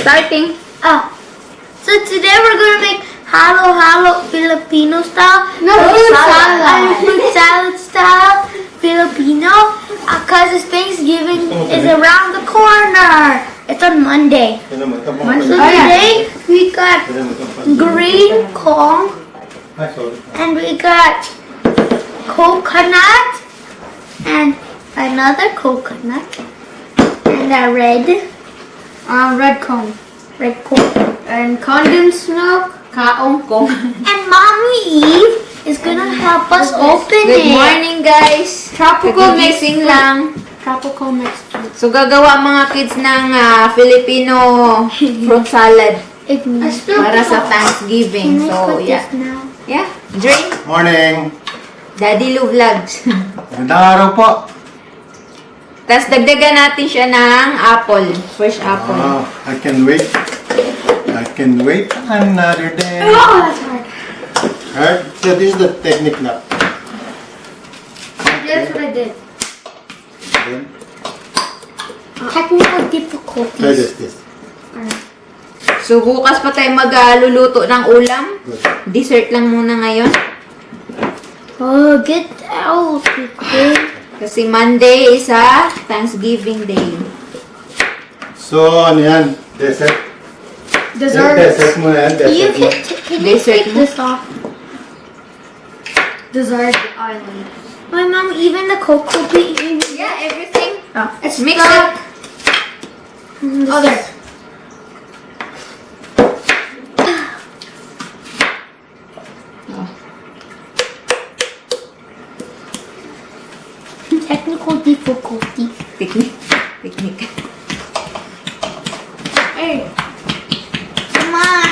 Starting. Oh. So today we're gonna make halo Filipino style. No, fruit salad. Fruit salad style Filipino. Cause it's Thanksgiving is around the corner. It's on Monday. So today we got green corn and we got coconut and another coconut and a red corn. Red corn. And condensed milk. Kaong-kong. And Mommy Eve is gonna help us open Good it. morning, guys. Tropical mixed Nagising fruit. lang. Tropical mixed fruit. So, gagawa mga kids ng Filipino fruit salad para sa Thanksgiving. Can I So, put yeah. this now? Yeah. Drink. Morning! Daddy Lou Vlogs. Magandang araw po! Tapos, dagdagan natin siya ng apple. Fresh apple. Oh, I can wait. I can wait another day. Oh, that's hard. Alright, so this is the technique now. That's what I did. Then, Technical try difficulties. this. So, bukas pa tayo magluluto ng ulam. Good. Dessert lang muna ngayon. Oh, get out, you kid. Kasi Monday is a Thanksgiving Day. So, ano yan? Dessert? Dessert mo yan. You Dessert mo. can you Dessert take mo? this off? Dessert island. My mom, even the cocoa bean. Yeah, everything. It's Mix stuck. it. Oh, there. Technical difficulty. Technique. Hey. Come on.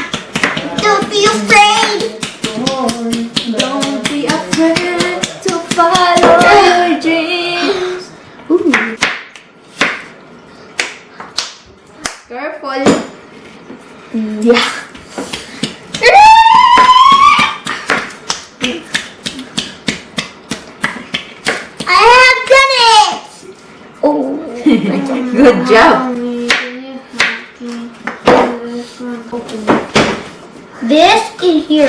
Don't be afraid. Don't be afraid to follow your dreams. Ooh. Careful. Yeah. I have done it. Oh. Good job. This in here.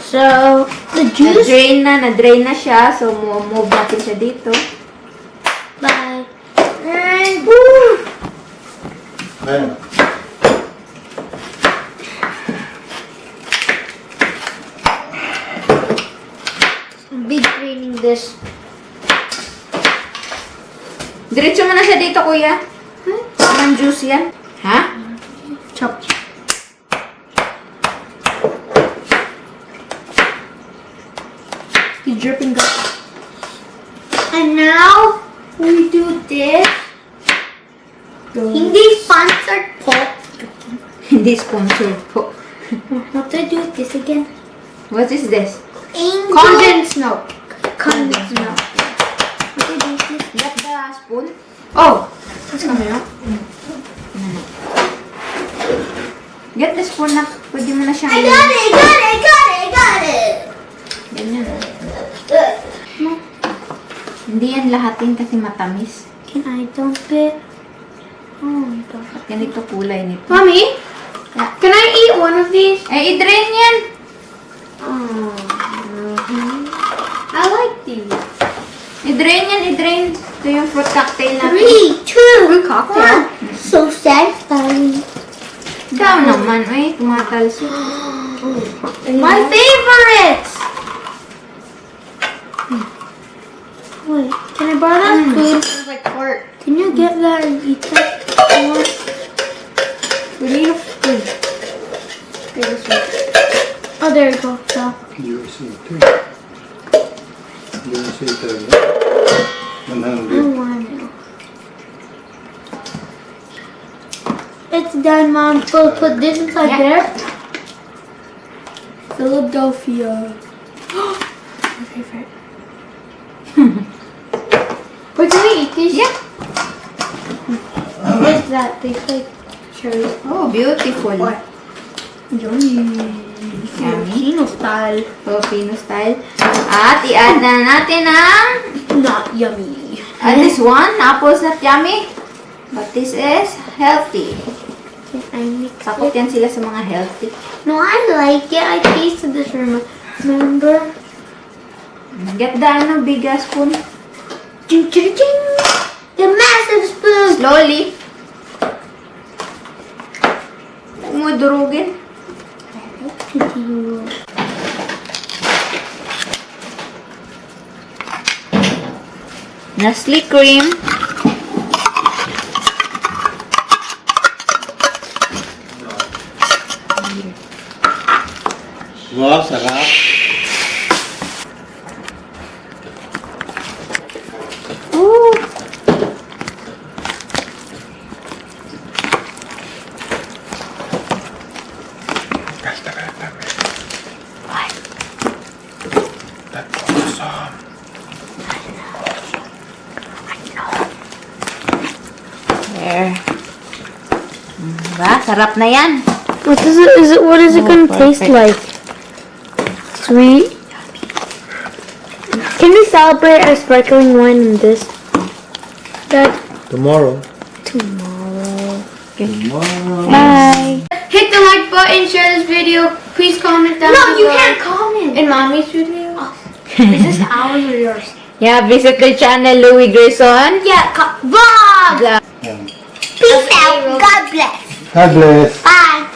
So the juice. Na-drain na siya. So, move natin siya dito. Bye. And Ayun. be draining this. Diretso mo na siya dito, kuya. Parang juice yan. Ha? Chop. He's dripping up. And now we do this. Hindi sponsored po. Hindi sponsored po. What do I do with this again? What is this? Condensed milk. Condensed milk. What do I do with this? Get the spoon. Oh, it's coming out. Get the spoon na. Pwede mo na siyang... I got it. Ganyan. Hindi yan lahatin kasi matamis. Can I dump it? Oh my god. At ganito kulay nito. Mommy, Yeah. can I eat one of these? Eh, i-drain yan. Oh, I like these. I-drain yan, i-drain. Ito yung fruit cocktail natin. 3, 2, Fruit cocktail. 1. So satisfying. Ikaw naman, ay, tumatalsik. My favorites. Wait, can I borrow that spoon? It's like pork. Can you get that and eat that? We need a spoon. Okay, this one. Oh, there you go. So, You see it too. You see it too. I 100. want it. It's done, Mom. So put this inside there. Philadelphia. My favorite. Wait, can we eat these? Yeah. What is that? Tastes like cherries. Oh, beautiful. What? Yummy. Filipino style. Filipino style. At i-add na natin ang Not yummy. this one, apples not yummy. But this is healthy. I mix Takot it. yan sila sa mga healthy. No, I like it. I tasted this, remember? Get the bigger spoon. Ching, ching, ching. The massive spoon. Slowly. Huwag mo durugin. Nestle cream. Wow, sarap. Ooh. That's awesome. There. Diba? Sarap na yan. What is it gonna taste like? Sweet? Can we celebrate our sparkling wine in this? Dad? Tomorrow. Tomorrow. Tomorrow. Bye. Hit the like button, share this video. Please comment down below. No, you can't comment. In Mommy's video? Is this ours or yours? Yeah, visit the channel Louis Grayson. Yeah, vlog! Vlog. Yeah. Peace out. God bless. God bless. Bye.